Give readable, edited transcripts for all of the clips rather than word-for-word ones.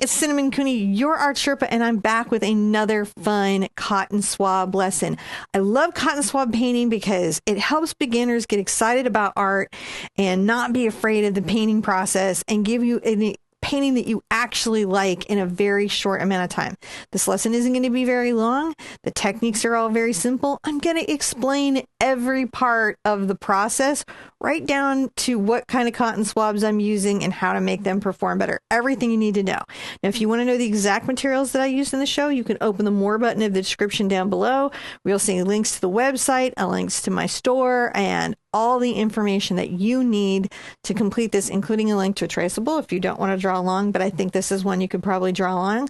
it's Cinnamon Cooney, your Art Sherpa, and I'm back with another fun cotton swab lesson. I love cotton swab painting because it helps beginners get excited about art and not be afraid of the painting process and give you a painting that you actually like in a very short amount of time. This lesson isn't going to be very long. The techniques are all very simple. I'm going to explain every part of the process, right down to what kind of cotton swabs I'm using and how to make them perform better. Everything you need to know. Now, if you want to know the exact materials that I used in the show, you can open the More button of the description down below, where you'll see links to the website, links to my store, and all the information that you need to complete this, including a link to a traceable if you don't want to draw along, but I think this is one you could probably draw along.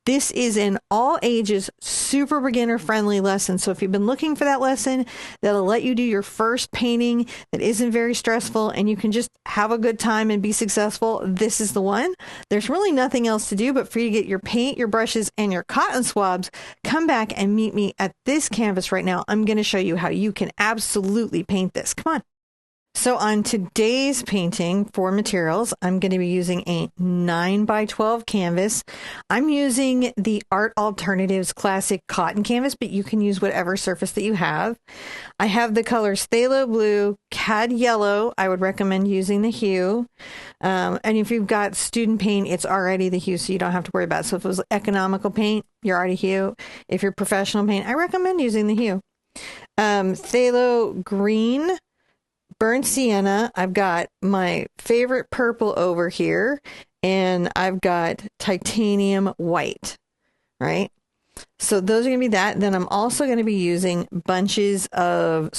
This is an all ages, super beginner friendly lesson. So if you've been looking for that lesson that'll let you do your first painting that isn't very stressful and you can just have a good time and be successful, this is the one. There's really nothing else to do but for you to get your paint, your brushes, and your cotton swabs. Come back and meet me at this canvas right now. I'm going to show you how you can absolutely paint this. Come on. So on today's painting for materials, I'm going to be using a 9x12 canvas. I'm using the Art Alternatives Classic Cotton Canvas, but you can use whatever surface that you have. I have the colors Phthalo Blue, Cad Yellow. I would recommend using the hue. And if you've got student paint, it's already the hue, so you don't have to worry about it. So if it was economical paint, you're already hue. If you're professional paint, I recommend using the hue. Phthalo Green, Burnt Sienna. I've got my favorite purple over here, and I've got titanium white, right? So those are going to be that. Then I'm also going to be using bunches of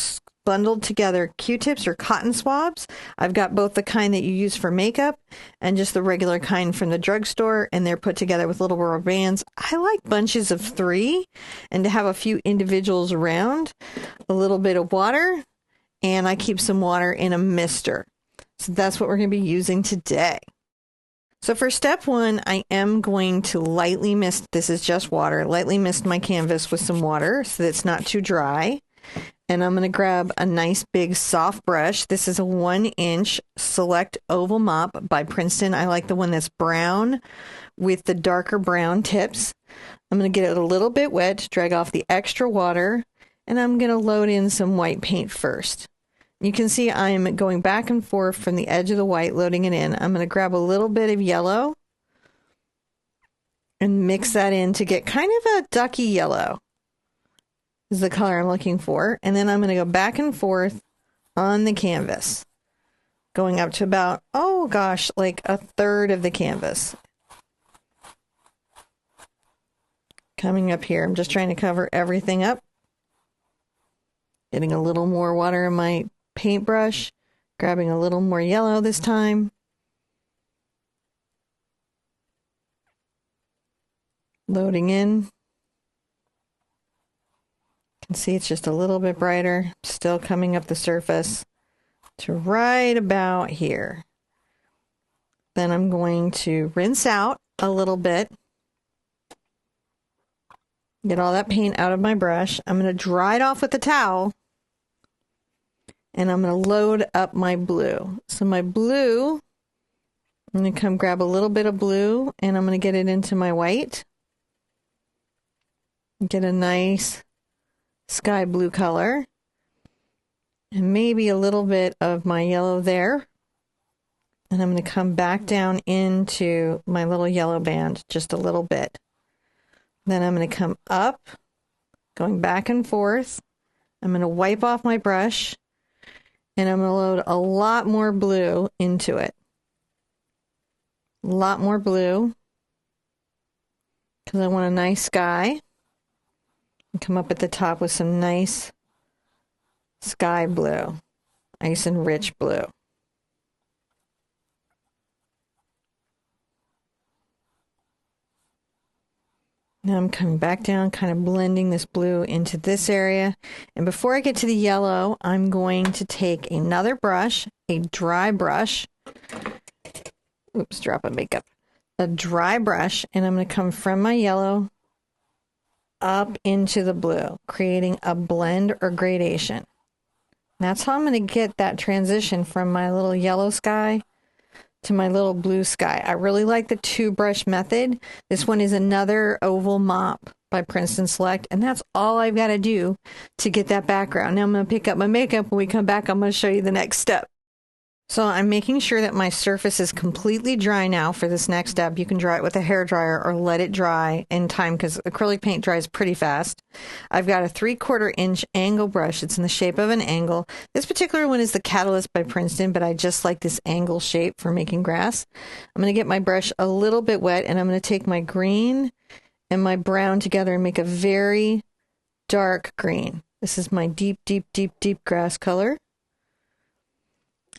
bundled together Q-tips or cotton swabs. I've got both the kind that you use for makeup and just the regular kind from the drugstore, and they're put together with little rubber bands. I like bunches of 3 and to have a few individuals around, a little bit of water, and I keep some water in a mister. So that's what we're going to be using today. So for step 1, I am going to lightly mist, this is just water, lightly mist my canvas with some water so that it's not too dry. And I'm going to grab a nice big soft brush. This is a 1-inch Select Oval Mop by Princeton. I like the one that's brown with the darker brown tips. I'm going to get it a little bit wet, drag off the extra water, and I'm going to load in some white paint first. You can see I'm going back and forth from the edge of the white, loading it in. I'm going to grab a little bit of yellow and mix that in to get kind of a ducky yellow. This is the color I'm looking for. And then I'm going to go back and forth on the canvas, going up to about, oh gosh, like a third of the canvas. Coming up here, I'm just trying to cover everything up. Getting a little more water in my paintbrush, grabbing a little more yellow this time. Loading in. You can see it's just a little bit brighter, still coming up the surface to right about here. Then I'm going to rinse out a little bit. Get all that paint out of my brush. I'm going to dry it off with a towel. And I'm going to load up my blue. So my blue, I'm going to come grab a little bit of blue and I'm going to get it into my white. Get a nice sky blue color. And maybe a little bit of my yellow there. And I'm going to come back down into my little yellow band just a little bit. Then I'm going to come up, going back and forth. I'm going to wipe off my brush, and I'm going to load a lot more blue into it. A lot more blue, because I want a nice sky. And come up at the top with some nice sky blue, nice and rich blue. Now I'm coming back down, kind of blending this blue into this area. And before I get to the yellow, I'm going to take another brush, a dry brush. Oops, drop of makeup. A dry brush, and I'm going to come from my yellow up into the blue, creating a blend or gradation. That's how I'm going to get that transition from my little yellow sky to my little blue sky. I really like the 2-brush method. This one is another oval mop by Princeton Select, and that's all I've got to do to get that background. Now I'm going to pick up my makeup. When we come back, I'm going to show you the next step. So I'm making sure that my surface is completely dry now for this next step. You can dry it with a hairdryer or let it dry in time because acrylic paint dries pretty fast. I've got a 3/4 inch angle brush. It's in the shape of an angle. This particular one is the Catalyst by Princeton, but I just like this angle shape for making grass. I'm going to get my brush a little bit wet, and I'm going to take my green and my brown together and make a very dark green. This is my deep, deep, deep, deep grass color.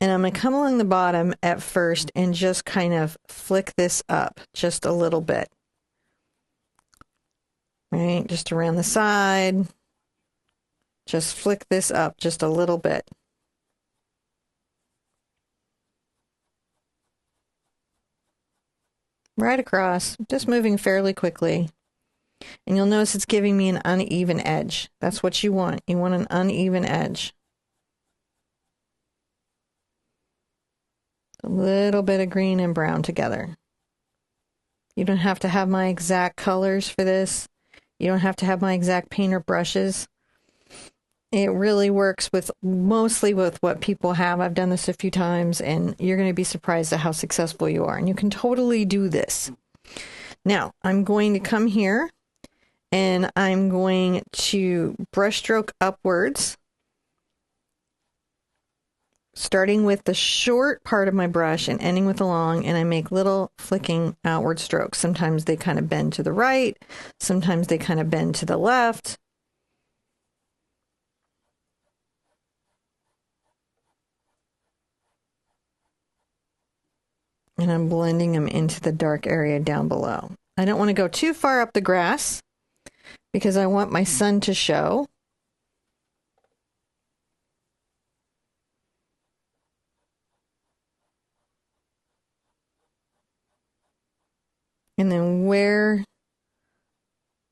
And I'm going to come along the bottom at first and just kind of flick this up just a little bit. Right, just around the side. Just flick this up just a little bit. Right across, just moving fairly quickly. And you'll notice it's giving me an uneven edge. That's what you want. You want an uneven edge. A little bit of green and brown together. You don't have to have my exact colors for this. You don't have to have my exact painter brushes. It really works with mostly with what people have. I've done this a few times, and you're going to be surprised at how successful you are. And you can totally do this. Now, I'm going to come here, and I'm going to brush stroke upwards, starting with the short part of my brush and ending with the long, and I make little flicking outward strokes. Sometimes they kind of bend to the right, sometimes they kind of bend to the left. And I'm blending them into the dark area down below. I don't want to go too far up the grass because I want my sun to show. And then where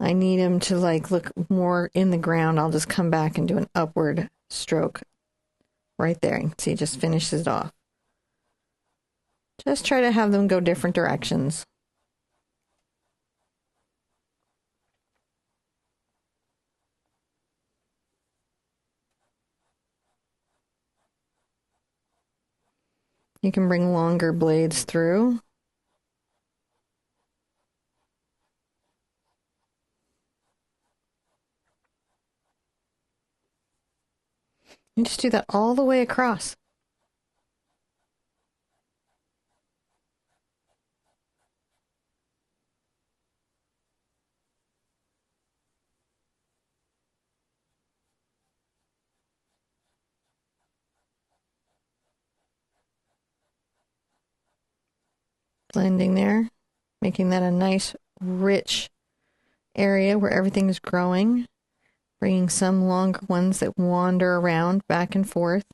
I need them to like look more in the ground, I'll just come back and do an upward stroke right there. You can see it just finishes it off. Just try to have them go different directions. You can bring longer blades through. You just do that all the way across. Blending there, making that a nice, rich area where everything is growing. Bringing some longer ones that wander around back and forth.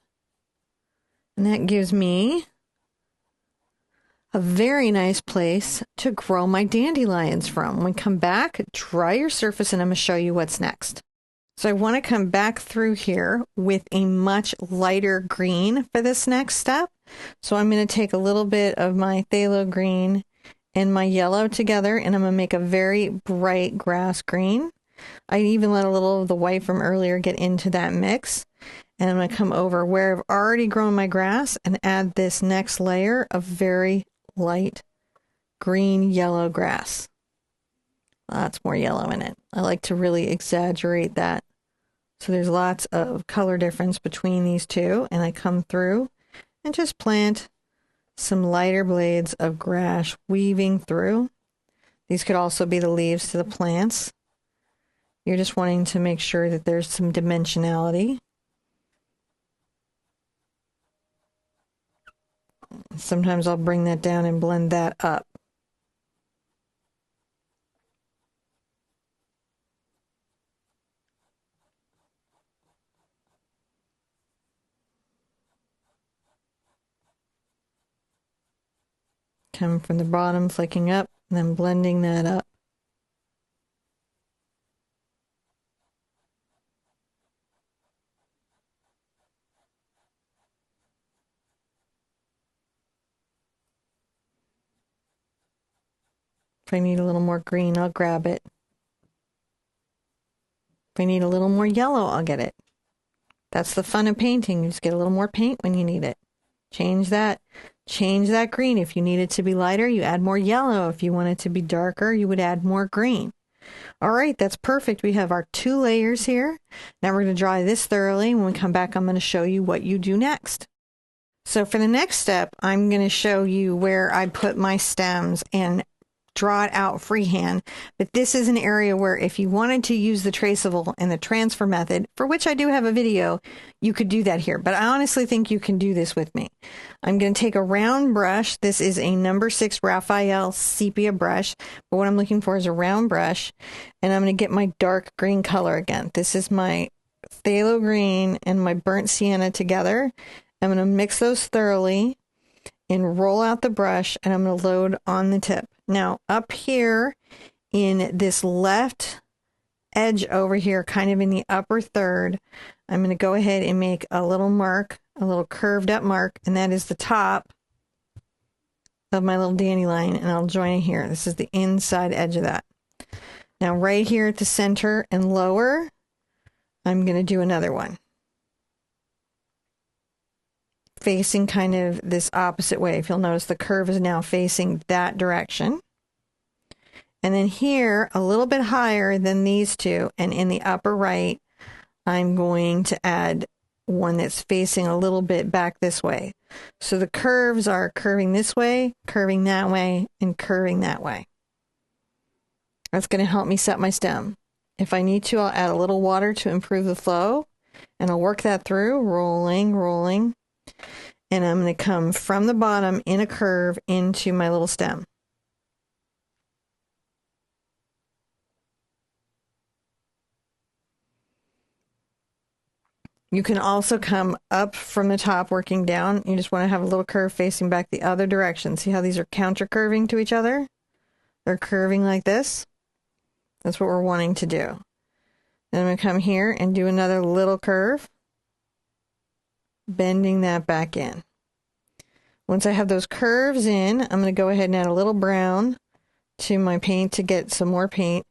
And that gives me a very nice place to grow my dandelions from. When we come back, dry your surface, and I'm going to show you what's next. So I want to come back through here with a much lighter green for this next step. So I'm going to take a little bit of my phthalo green and my yellow together, and I'm going to make a very bright grass green. I even let a little of the white from earlier get into that mix. And I'm going to come over where I've already grown my grass and add this next layer of very light green yellow grass. Lots more yellow in it. I like to really exaggerate that. So there's lots of color difference between these two. And I come through and just plant some lighter blades of grass weaving through. These could also be the leaves to the plants. You're just wanting to make sure that there's some dimensionality. Sometimes I'll bring that down and blend that up. Come from the bottom, flicking up, and then blending that up. If I need a little more green, I'll grab it. If I need a little more yellow, I'll get it. That's the fun of painting. You just get a little more paint when you need it. Change that green. If you need it to be lighter, you add more yellow. If you want it to be darker, you would add more green. All right, that's perfect. We have our 2 layers here. Now we're going to dry this thoroughly. When we come back, I'm going to show you what you do next. So for the next step, I'm going to show you where I put my stems and draw it out freehand. But this is an area where if you wanted to use the traceable and the transfer method, for which I do have a video, you could do that here. But I honestly think you can do this with me. I'm going to take a round brush. This is a number 6 Raphael sepia brush. But what I'm looking for is a round brush. And I'm going to get my dark green color again. This is my phthalo green and my burnt sienna together. I'm going to mix those thoroughly and roll out the brush, and I'm going to load on the tip. Now, up here in this left edge over here, kind of in the upper third, I'm going to go ahead and make a little mark, a little curved up mark, and that is the top of my little dandelion, and I'll join it here. This is the inside edge of that. Now, right here at the center and lower, I'm going to do another one, facing kind of this opposite way. If you'll notice, the curve is now facing that direction. And then here, a little bit higher than these two, and in the upper right, I'm going to add one that's facing a little bit back this way. So the curves are curving this way, curving that way, and curving that way. That's going to help me set my stem. If I need to, I'll add a little water to improve the flow, and I'll work that through, rolling, rolling. And I'm going to come from the bottom in a curve into my little stem. You can also come up from the top working down. You just want to have a little curve facing back the other direction. See how these are counter curving to each other? They're curving like this. That's what we're wanting to do. Then I'm going to come here and do another little curve, bending that back in. Once I have those curves in, I'm going to go ahead and add a little brown to my paint to get some more paint.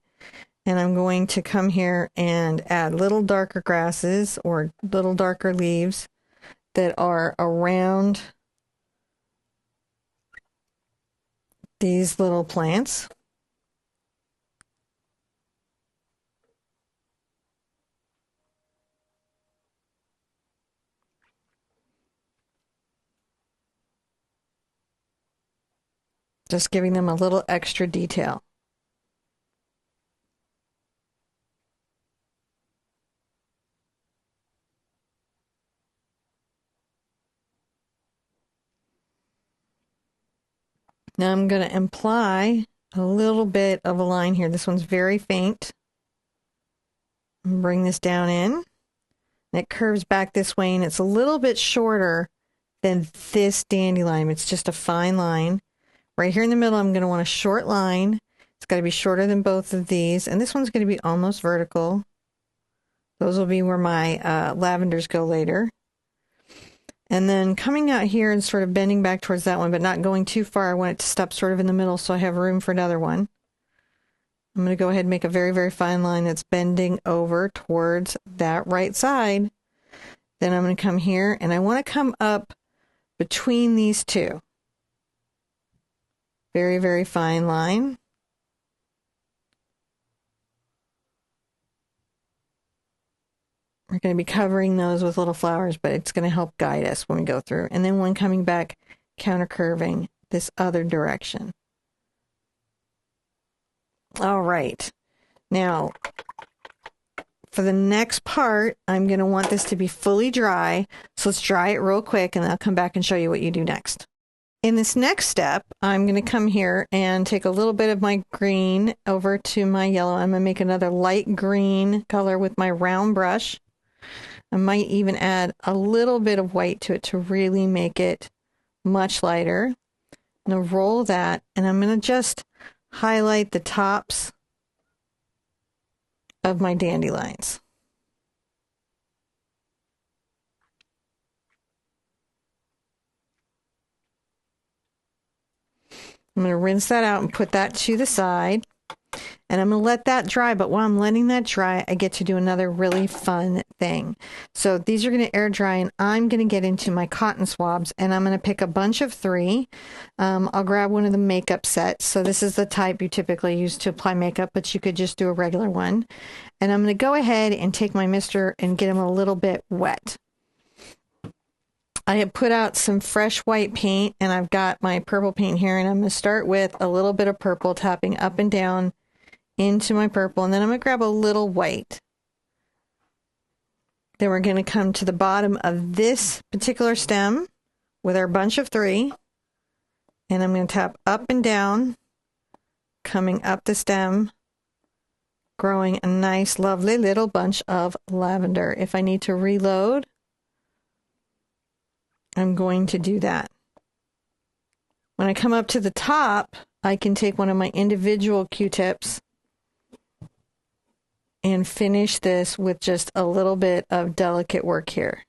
And I'm going to come here and add little darker grasses or little darker leaves that are around these little plants. Just giving them a little extra detail. Now I'm going to imply a little bit of a line here. This one's very faint. Bring this down in. And it curves back this way, and it's a little bit shorter than this dandelion. It's just a fine line. Right here in the middle, I'm going to want a short line. It's got to be shorter than both of these. And this one's going to be almost vertical. Those will be where my lavenders go later. And then coming out here and sort of bending back towards that one, but not going too far. I want it to stop sort of in the middle so I have room for another one. I'm going to go ahead and make a very, very fine line that's bending over towards that right side. Then I'm going to come here, and I want to come up between these two. Very, very fine line. We're going to be covering those with little flowers, but it's going to help guide us when we go through. And then one coming back, counter curving this other direction. All right. Now, for the next part, I'm going to want this to be fully dry. So let's dry it real quick, and I'll come back and show you what you do next. In this next step, I'm going to come here and take a little bit of my green over to my yellow. I'm going to make another light green color with my round brush. I might even add a little bit of white to it to really make it much lighter. I'm going to roll that, and I'm going to just highlight the tops of my dandelions. I'm going to rinse that out and put that to the side. And I'm going to let that dry, but while I'm letting that dry, I get to do another really fun thing. So these are going to air dry, and I'm going to get into my cotton swabs, and I'm going to pick a bunch of 3. I'll grab one of the makeup sets. So this is the type you typically use to apply makeup, but you could just do a regular one. And I'm going to go ahead and take my mister and get them a little bit wet. I have put out some fresh white paint, and I've got my purple paint here, and I'm going to start with a little bit of purple, tapping up and down into my purple, and then I'm going to grab a little white. Then we're going to come to the bottom of this particular stem with our bunch of 3, and I'm going to tap up and down, coming up the stem, growing a nice, lovely little bunch of lavender. If I need to reload, I'm going to do that. When I come up to the top, I can take one of my individual Q-tips and finish this with just a little bit of delicate work here.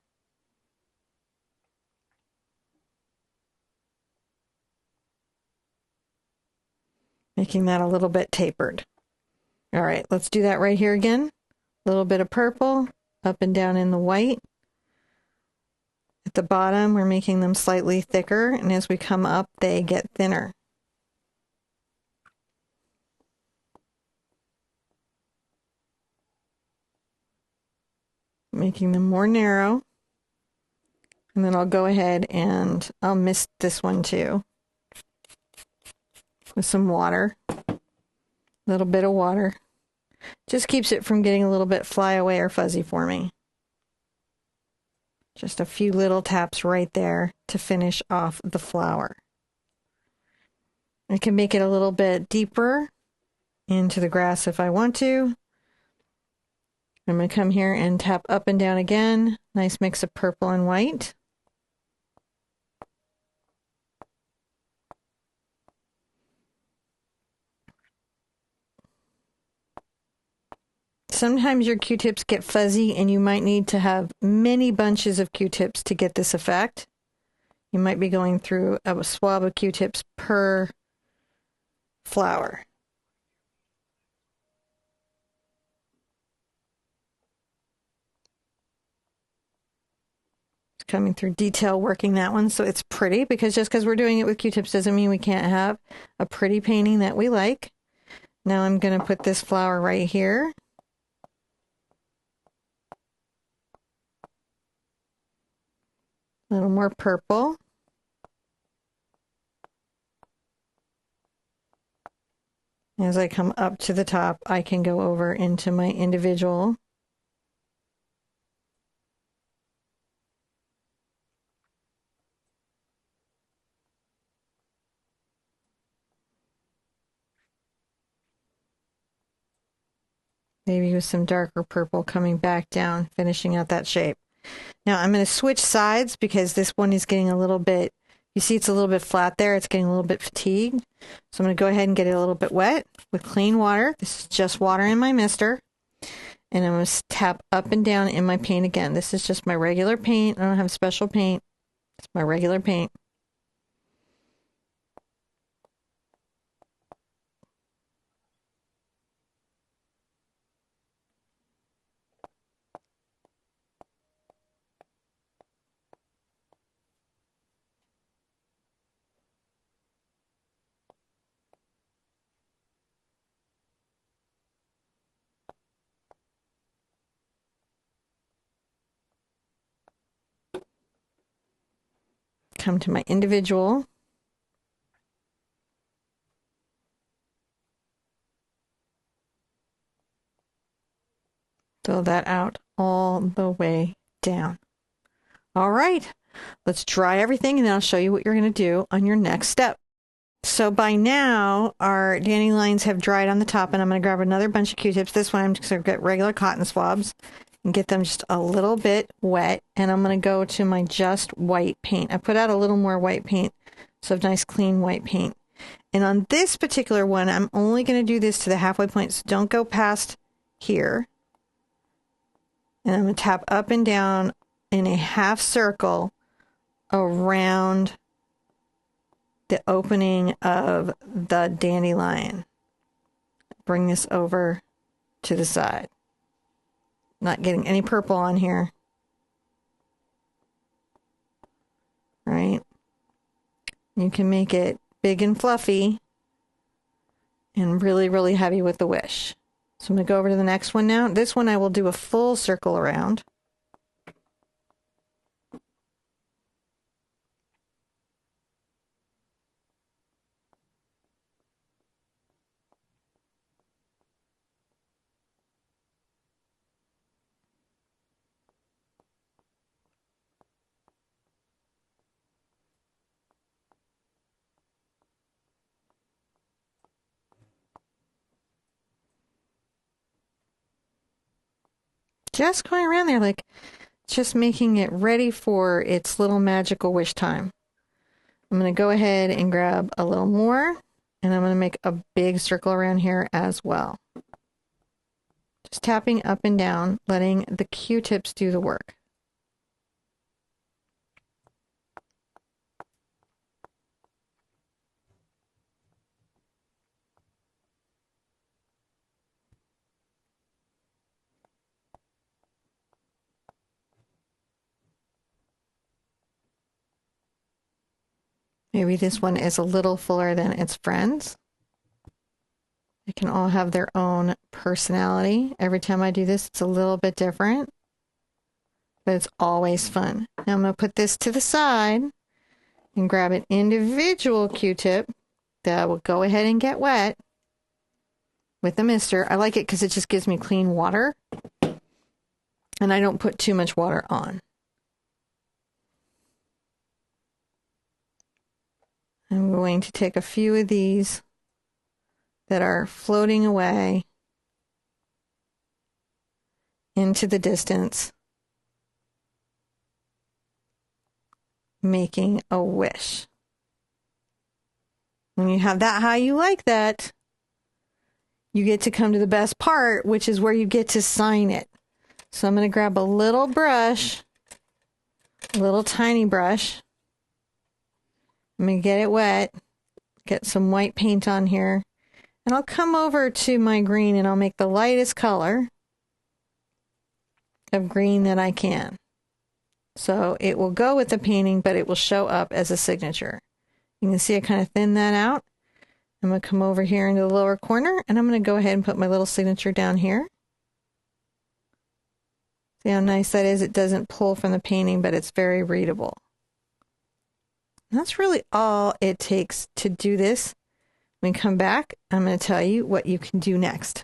Making that a little bit tapered. All right, let's do that right here again. A little bit of purple, up and down in the white. At the bottom, we're making them slightly thicker, and as we come up, they get thinner. Making them more narrow. And then I'll go ahead and I'll mist this one too with some water. A little bit of water. Just keeps it from getting a little bit fly away or fuzzy for me. Just a few little taps right there to finish off the flower. I can make it a little bit deeper into the grass if I want to. I'm going to come here and tap up and down again. Nice mix of purple and white. Sometimes your Q-tips get fuzzy and you might need to have many bunches of Q-tips to get this effect. You might be going through a swab of Q-tips per flower. Coming through detail working that one so it's pretty, because just because we're doing it with Q-tips doesn't mean we can't have a pretty painting that we like. Now I'm going to put this flower right here. A little more purple. As I come up to the top, I can go over into my individual. Maybe with some darker purple coming back down, finishing out that shape. Now I'm going to switch sides because this one is getting a little bit, you see it's a little bit flat there, it's getting a little bit fatigued. So I'm going to go ahead and get it a little bit wet with clean water. This is just water in my mister. And I'm going to tap up and down in my paint again. This is just my regular paint. I don't have special paint. It's my regular paint. Come to my individual. Fill that out all the way down. All right, let's dry everything and then I'll show you what you're going to do on your next step. So by now, our dandelions have dried on the top, and I'm going to grab another bunch of Q-tips. This one I'm just going to get regular cotton swabs and get them just a little bit wet, and I'm going to go to my just white paint. I put out a little more white paint, so nice clean white paint. And on this particular one, I'm only going to do this to the halfway point, so don't go past here. And I'm going to tap up and down in a half circle around the opening of the dandelion. Bring this over to the side. Not getting any purple on here. Right? You can make it big and fluffy and really, really heavy with the wish. So I'm going to go over to the next one now. This one I will do a full circle around. Just going around there, like just making it ready for its little magical wish time. I'm going to go ahead and grab a little more, and I'm going to make a big circle around here as well. Just tapping up and down, letting the Q-tips do the work. Maybe this one is a little fuller than its friends. They can all have their own personality. Every time I do this, it's a little bit different, but it's always fun. Now I'm going to put this to the side and grab an individual Q-tip that will go ahead and get wet with the mister. I like it because it just gives me clean water, and I don't put too much water on. I'm going to take a few of these that are floating away into the distance, making a wish. When you have that how you like that, you get to come to the best part, which is where you get to sign it. So I'm going to grab a little brush, a little tiny brush. I'm going to get it wet, get some white paint on here, and I'll come over to my green and I'll make the lightest color of green that I can. So it will go with the painting, but it will show up as a signature. You can see I kind of thin that out. I'm going to come over here into the lower corner, and I'm going to go ahead and put my little signature down here. See how nice that is? It doesn't pull from the painting, but it's very readable. That's really all it takes to do this. When we come back, I'm going to tell you what you can do next.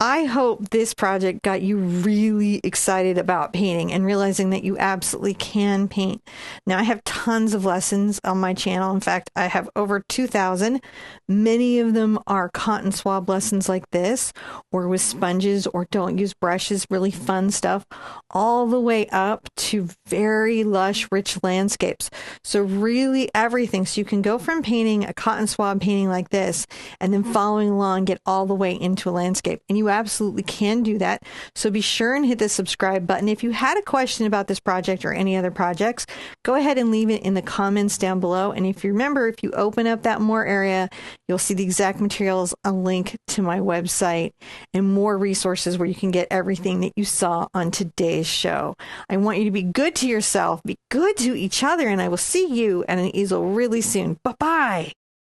I hope this project got you really excited about painting and realizing that you absolutely can paint. Now, I have tons of lessons on my channel. In fact, I have over 2,000. Many of them are cotton swab lessons like this, or with sponges, or don't use brushes, really fun stuff, all the way up to very lush, rich landscapes. So really everything. So you can go from painting a cotton swab painting like this and then following along, get all the way into a landscape. And you absolutely can do that. So be sure and hit the subscribe button. If you had a question about this project or any other projects, go ahead and leave it in the comments down below. And if you remember, if you open up that more area, you'll see the exact materials, a link to my website, and more resources where you can get everything that you saw on today's show. I want you to be good to yourself, be good to each other, and I will see you at an easel really soon. Bye-bye.